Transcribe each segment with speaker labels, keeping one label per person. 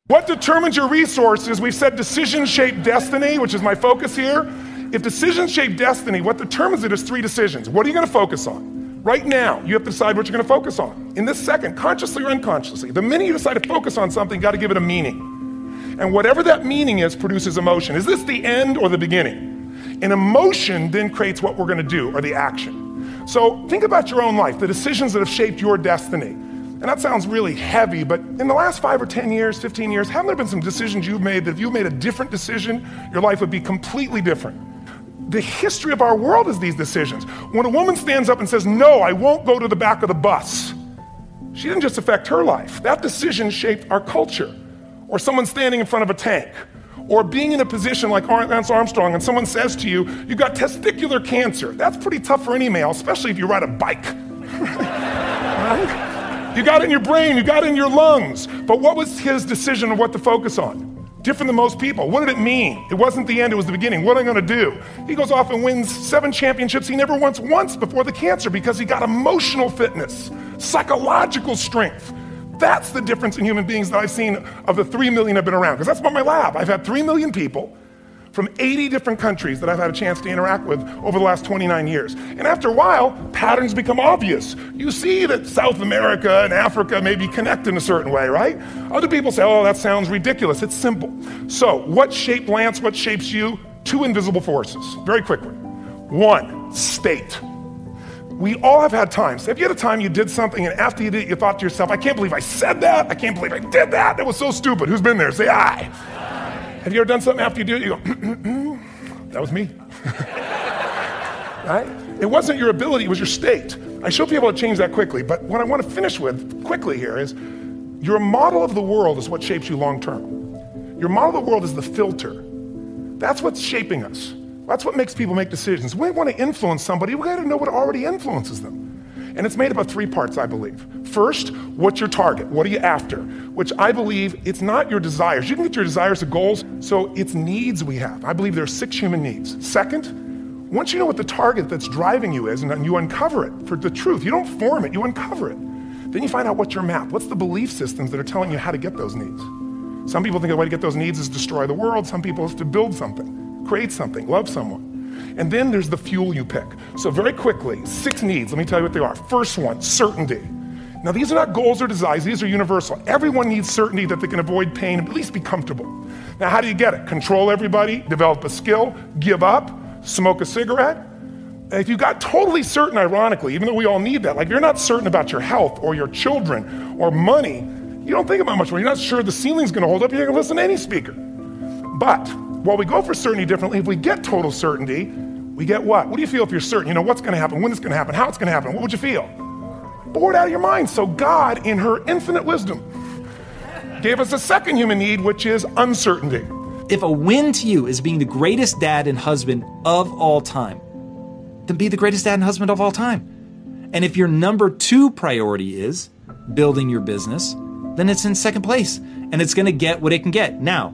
Speaker 1: What determines your resources? We've said decisions shape destiny, which is my focus here. If decisions shape destiny, what determines it is 3 decisions. What are you going to focus on? Right now, you have to decide what you're going to focus on. In this second, consciously or unconsciously, the minute you decide to focus on something, you got to give it a meaning. And whatever that meaning is produces emotion. Is this the end or the beginning? And emotion then creates what we're going to do, or the action. So think about your own life, the decisions that have shaped your destiny. And that sounds really heavy, but in the last 5 or 10 years, 15 years, haven't there been some decisions you've made that if you made a different decision, your life would be completely different? The history of our world is these decisions. When a woman stands up and says, no, I won't go to the back of the bus, she didn't just affect her life. That decision shaped our culture. Or someone standing in front of a tank. Or being in a position like Lance Armstrong and someone says to you, you've got testicular cancer. That's pretty tough for any male, especially if you ride a bike. Right? You got it in your brain, you got it in your lungs. But what was his decision of what to focus on? Different than most people. What did it mean? It wasn't the end, it was the beginning. What am I gonna do? He goes off and wins 7 championships he never won once before the cancer because he got emotional fitness, psychological strength. That's the difference in human beings that I've seen of the 3 million I've been around, because that's about my lab. I've had 3 million people from 80 different countries that I've had a chance to interact with over the last 29 years. And after a while, patterns become obvious. You see that South America and Africa maybe connect in a certain way, right? Other people say, oh, that sounds ridiculous. It's simple. So what shaped Lance? What shapes you? 2 invisible forces, very quickly. 1, state. We all have had times. Have you had a time you did something and after you did it, you thought to yourself, I can't believe I said that. I can't believe I did that. That was so stupid. Who's been there? Say aye. Have you ever done something after you do it, you go, that was me. Right? It wasn't your ability, it was your state. I should be able to change that quickly, but what I want to finish with quickly here is, your model of the world is what shapes you long term. Your model of the world is the filter. That's what's shaping us. That's what makes people make decisions. When we want to influence somebody, we got to know what already influences them. And it's made up of 3 parts, I believe. First, what's your target? What are you after? Which I believe it's not your desires. You can get your desires to goals, so it's needs we have. I believe there are 6 human needs. Second, once you know what the target that's driving you is, and you uncover it for the truth, you don't form it, you uncover it. Then you find out what's your map. What's the belief systems that are telling you how to get those needs? Some people think the way to get those needs is destroy the world. Some people is to build something, create something, love someone. And then there's the fuel you pick. So very quickly, 6 needs, let me tell you what they are. First one, certainty. Now these are not goals or desires, these are universal. Everyone needs certainty that they can avoid pain and at least be comfortable. Now how do you get it? Control everybody, develop a skill, give up, smoke a cigarette. And if you got totally certain, ironically, even though we all need that, like if you're not certain about your health or your children or money, you don't think about much more. You're not sure the ceiling's gonna hold up, you're gonna listen to any speaker. But while we go for certainty differently, if we get total certainty, we get what? What do you feel if you're certain? You know what's gonna happen, when it's gonna happen, how it's gonna happen, what would you feel? Bored out of your mind. So God, in her infinite wisdom, gave us a second human need, which is uncertainty.
Speaker 2: If a win to you is being the greatest dad and husband of all time, then be the greatest dad and husband of all time. And if your number 2 priority is building your business, then it's in second place and it's gonna get what it can get. Now,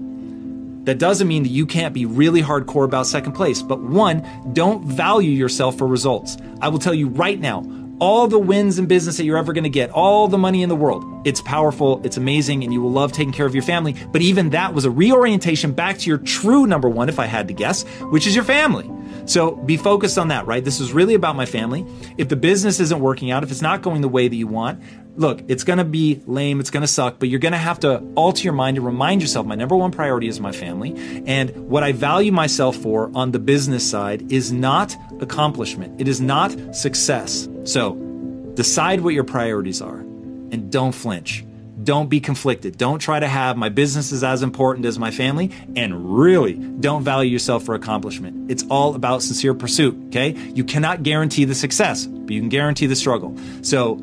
Speaker 2: that doesn't mean that you can't be really hardcore about second place, but 1, don't value yourself for results. I will tell you right now, all the wins in business that you're ever gonna get, all the money in the world, it's powerful, it's amazing, and you will love taking care of your family, but even that was a reorientation back to your true number 1, if I had to guess, which is your family. So be focused on that, right? This is really about my family. If the business isn't working out, if it's not going the way that you want, look, it's gonna be lame, it's gonna suck, but you're gonna have to alter your mind and remind yourself, my number 1 priority is my family, and what I value myself for on the business side is not accomplishment, it is not success. So decide what your priorities are and don't flinch. Don't be conflicted. Don't try to have my business is as important as my family, and really don't value yourself for accomplishment. It's all about sincere pursuit, okay? You cannot guarantee the success, but you can guarantee the struggle. So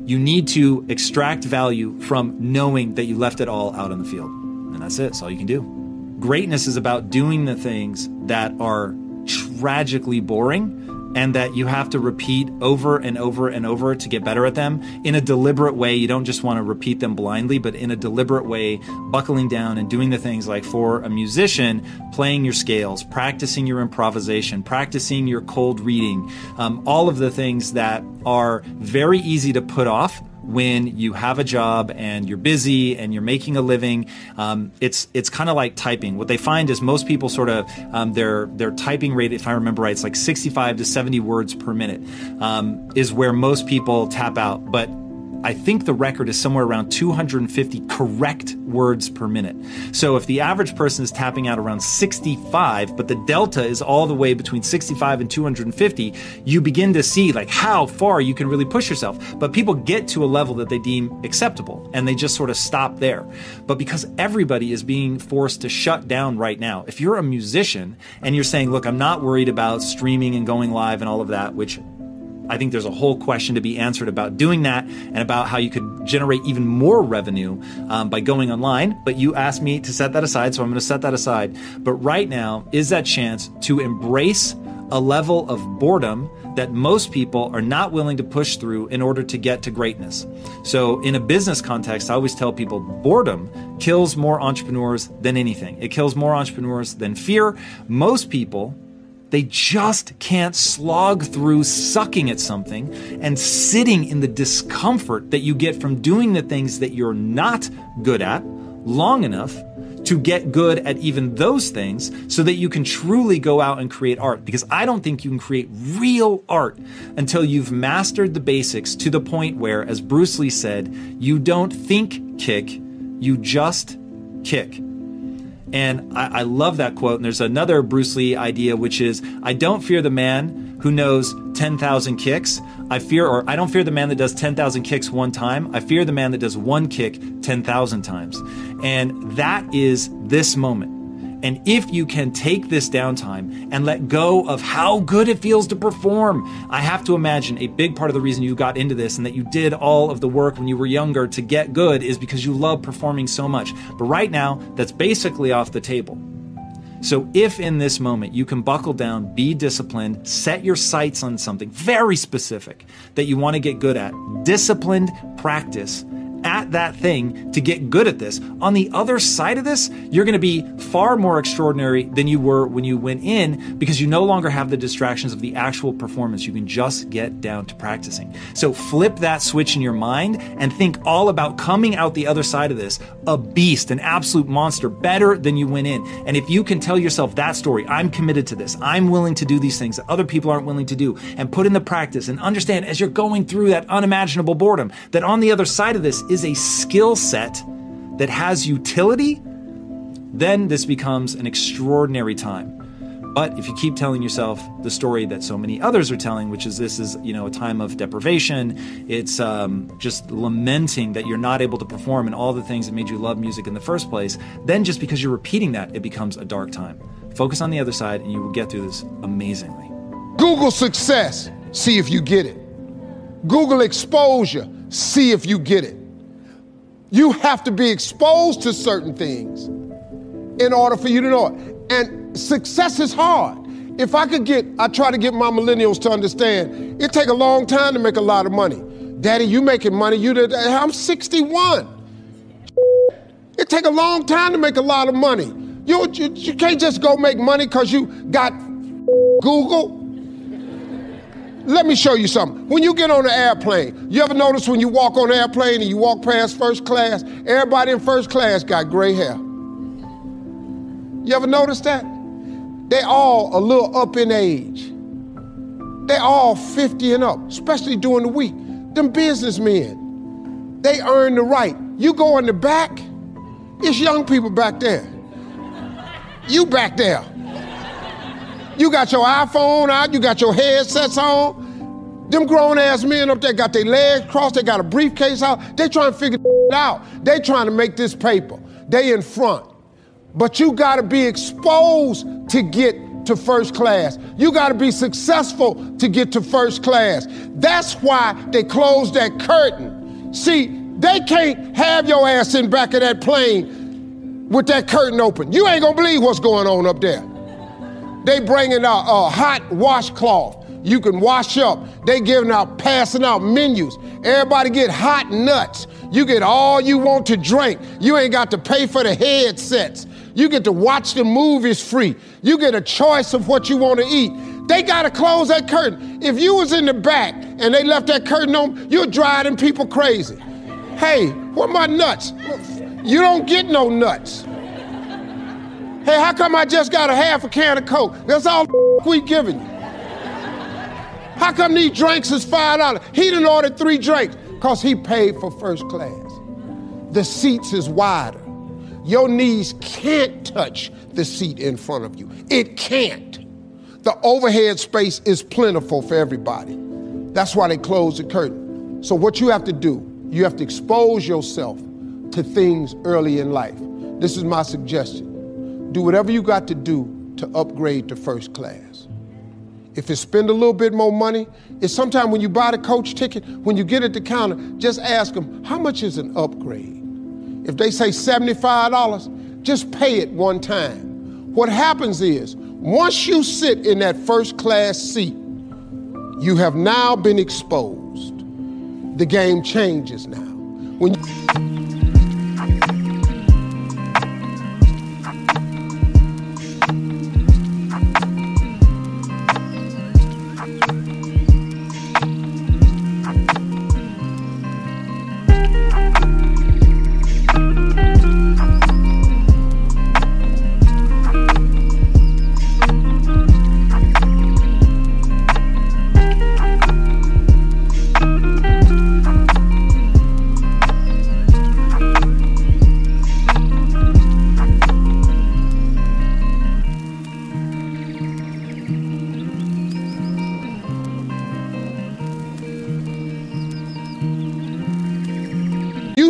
Speaker 2: you need to extract value from knowing that you left it all out on the field. And that's it. That's all you can do. Greatness is about doing the things that are tragically boring and that you have to repeat over and over and over to get better at them in a deliberate way. You don't just want to repeat them blindly, but in a deliberate way, buckling down and doing the things like, for a musician, playing your scales, practicing your improvisation, practicing your cold reading, all of the things that are very easy to put off when you have a job and you're busy and you're making a living. It's kind of like typing. What they find is most people sort of, their typing rate, if I remember right, it's like 65 to 70 words per minute, is where most people tap out. But I think the record is somewhere around 250 correct words per minute. So if the average person is tapping out around 65, but the delta is all the way between 65 and 250, you begin to see like how far you can really push yourself. But people get to a level that they deem acceptable and they just sort of stop there. But because everybody is being forced to shut down right now, if you're a musician and you're saying, look, I'm not worried about streaming and going live and all of that, which I think there's a whole question to be answered about doing that and about how you could generate even more revenue by going online. But you asked me to set that aside, so I'm going to set that aside. But right now is that chance to embrace a level of boredom that most people are not willing to push through in order to get to greatness. So in a business context, I always tell people boredom kills more entrepreneurs than anything. It kills more entrepreneurs than fear. Most people, they just can't slog through sucking at something and sitting in the discomfort that you get from doing the things that you're not good at long enough to get good at even those things so that you can truly go out and create art. Because I don't think you can create real art until you've mastered the basics to the point where, as Bruce Lee said, you don't think kick, you just kick. And I love that quote. And there's another Bruce Lee idea, which is, I don't fear the man who knows 10,000 kicks. I don't fear the man that does 10,000 kicks one time. I fear the man that does one kick 10,000 times. And that is this moment. And if you can take this downtime and let go of how good it feels to perform, I have to imagine a big part of the reason you got into this and that you did all of the work when you were younger to get good is because you love performing so much. But right now, that's basically off the table. So if in this moment you can buckle down, be disciplined, set your sights on something very specific that you want to get good at, disciplined practice at that thing to get good at this. On the other side of this, you're going to be far more extraordinary than you were when you went in because you no longer have the distractions of the actual performance. You can just get down to practicing. So flip that switch in your mind and think all about coming out the other side of this, a beast, an absolute monster, better than you went in. And if you can tell yourself that story, I'm committed to this, I'm willing to do these things that other people aren't willing to do, and put in the practice and understand as you're going through that unimaginable boredom, that on the other side of this is a skill set that has utility, then this becomes an extraordinary time. But if you keep telling yourself the story that so many others are telling, which is this is, a time of deprivation, it's just lamenting that you're not able to perform and all the things that made you love music in the first place, then just because you're repeating that, it becomes a dark time. Focus on the other side and you will get through this amazingly.
Speaker 3: Google success, see if you get it. Google exposure, see if you get it. You have to be exposed to certain things in order for you to know it. And success is hard. If I try to get my millennials to understand, it take a long time to make a lot of money. Daddy, you making money, I'm 61. It take a long time to make a lot of money. You can't just go make money because you got Google. Let me show you something. When you get on an airplane, you ever notice when you walk on an airplane and you walk past first class, everybody in first class got gray hair? You ever notice that? They all a little up in age. They all 50 and up, especially during the week. Them businessmen, they earn the right. You go in the back, it's young people back there. You back there. You got your iPhone out, you got your headsets on. Them grown-ass men up there got their legs crossed, they got a briefcase out. They trying to figure it out. They trying to make this paper. They in front. But you gotta be exposed to get to first class. You gotta be successful to get to first class. That's why they closed that curtain. See, they can't have your ass in back of that plane with that curtain open. You ain't gonna believe what's going on up there. They bringing out a hot washcloth. You can wash up. They passing out menus. Everybody get hot nuts. You get all you want to drink. You ain't got to pay for the headsets. You get to watch the movies free. You get a choice of what you want to eat. They got to close that curtain. If you was in the back and they left that curtain on, you're driving people crazy. Hey, where my nuts? You don't get no nuts. Hey, how come I just got a half a can of Coke? That's all we giving you. How come these drinks is $5? He done ordered 3 drinks because he paid for first class. The seats is wider. Your knees can't touch the seat in front of you. It can't. The overhead space is plentiful for everybody. That's why they close the curtain. So what you have to do, you have to expose yourself to things early in life. This is my suggestion. Do whatever you got to do to upgrade to first class. If it's spend a little bit more money, it's sometimes when you buy the coach ticket, when you get at the counter, just ask them, how much is an upgrade? If they say $75, just pay it one time. What happens is, once you sit in that first class seat, you have now been exposed. The game changes now. When you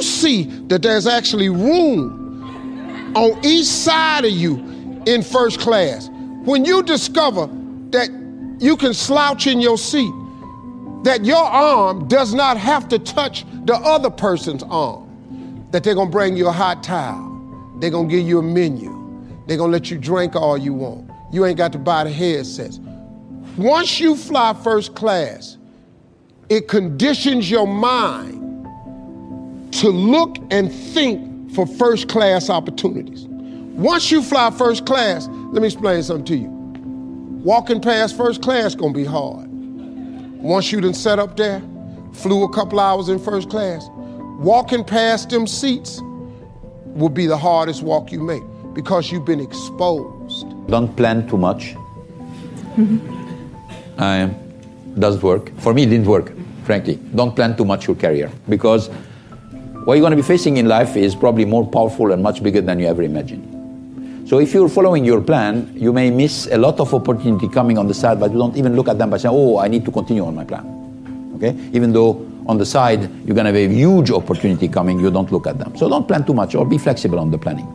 Speaker 3: see that there's actually room on each side of you in first class. When you discover that you can slouch in your seat, that your arm does not have to touch the other person's arm, that they're gonna bring you a hot towel, they're gonna give you a menu, they're gonna let you drink all you want. You ain't got to buy the headsets. Once you fly first class, it conditions your mind to look and think for first class opportunities. Once you fly first class, let me explain something to you. Walking past first class gonna be hard. Once you done sat up there, flew a couple hours in first class, walking past them seats will be the hardest walk you make because you've been exposed.
Speaker 4: Don't plan too much. Doesn't work. For me, it didn't work, frankly. Don't plan too much your career because what you're going to be facing in life is probably more powerful and much bigger than you ever imagined. So if you're following your plan, you may miss a lot of opportunity coming on the side, but you don't even look at them by saying, oh, I need to continue on my plan. Okay? Even though on the side, you're going to have a huge opportunity coming, you don't look at them. So don't plan too much or be flexible on the planning.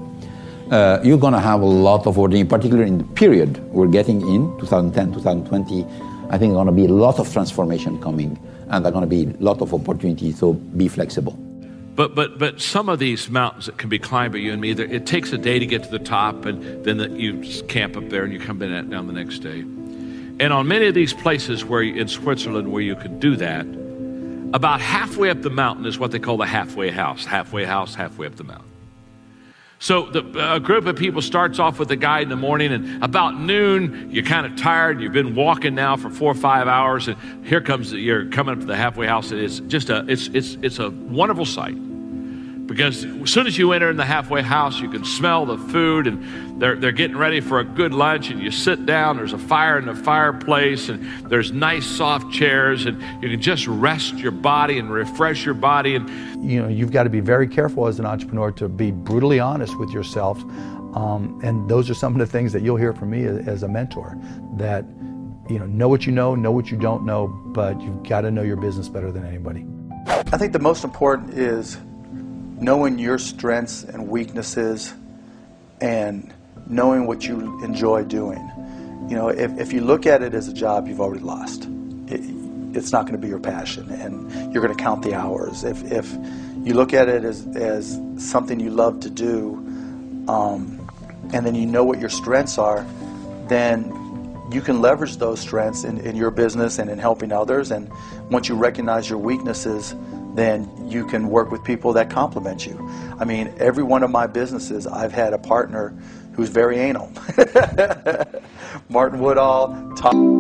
Speaker 4: You're going to have a lot of opportunity, particularly in the period we're getting in, 2010, 2020. I think there's going to be a lot of transformation coming, and there's going to be a lot of opportunity, so be flexible.
Speaker 5: But some of these mountains that can be climbed by you and me, it takes a day to get to the top, and then you camp up there and you come down the next day. And on many of these places in Switzerland where you can do that, about halfway up the mountain is what they call the halfway house, halfway up the mountain. So a group of people starts off with a guide in the morning, and about noon, you're kind of tired. You've been walking now for 4 or 5 hours, and you're coming up to the halfway house. And it's just it's a wonderful sight. Because as soon as you enter in the halfway house, you can smell the food, and they're getting ready for a good lunch, and you sit down, there's a fire in the fireplace, and there's nice soft chairs, and you can just rest your body and refresh your body. And
Speaker 6: you know, you've got to be very careful as an entrepreneur to be brutally honest with yourself. And those are some of the things that you'll hear from me as a mentor, that know what you know what you don't know, but you've got to know your business better than anybody.
Speaker 7: I think the most important is knowing your strengths and weaknesses and knowing what you enjoy doing. If you look at it as a job, you've already lost. It's not going to be your passion, and you're going to count the hours. If you look at it as something you love to do, and then you know what your strengths are, then you can leverage those strengths in your business and in helping others. And once you recognize your weaknesses, then you can work with people that complement you. I mean, every one of my businesses, I've had a partner who's very anal. Martin Woodall, Tom.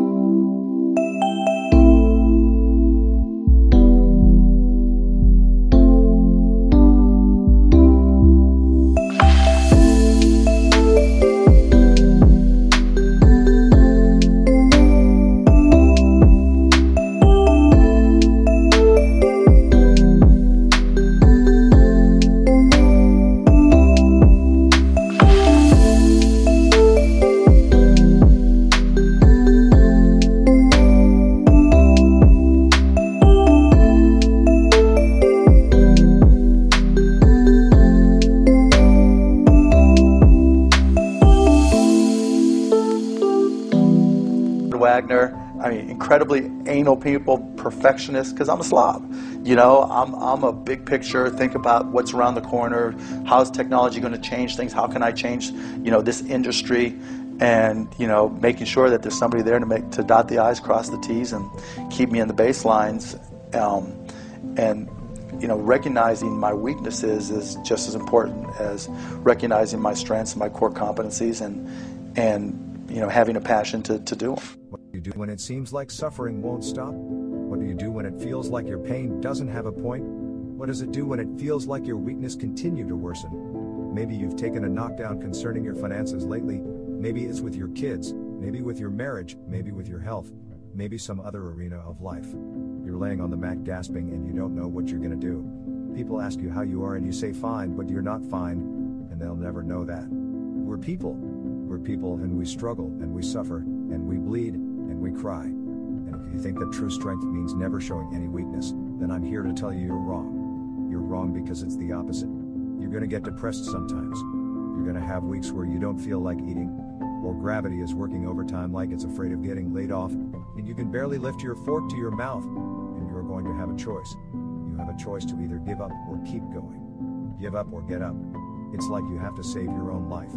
Speaker 7: Wagner. I mean, incredibly anal people, perfectionists, because I'm a slob. You know, I'm a big picture, think about what's around the corner, how's technology going to change things, how can I change, you know, this industry, and, you know, making sure that there's somebody there to dot the I's, cross the T's, and keep me in the baselines. And, you know, recognizing my weaknesses is just as important as recognizing my strengths and my core competencies, and you know, having a passion to do them.
Speaker 8: What do you do when it seems like suffering won't stop? What do you do when it feels like your pain doesn't have a point? What does it do when it feels like your weakness continue to worsen? Maybe you've taken a knockdown concerning your finances lately. Maybe it's with your kids, maybe with your marriage, maybe with your health, maybe some other arena of life. You're laying on the mat gasping and you don't know what you're gonna do. People ask you how you are and you say fine, but you're not fine, and they'll never know that. We're people and we struggle and we suffer and we bleed and we cry. And if you think that true strength means never showing any weakness, then I'm here to tell you you're wrong. You're wrong because it's the opposite. You're gonna get depressed sometimes. You're gonna have weeks where you don't feel like eating, or gravity is working overtime like it's afraid of getting laid off, and you can barely lift your fork to your mouth, and you're going to have a choice. You have a choice to either give up or keep going. Give up or get up. It's like you have to save your own life.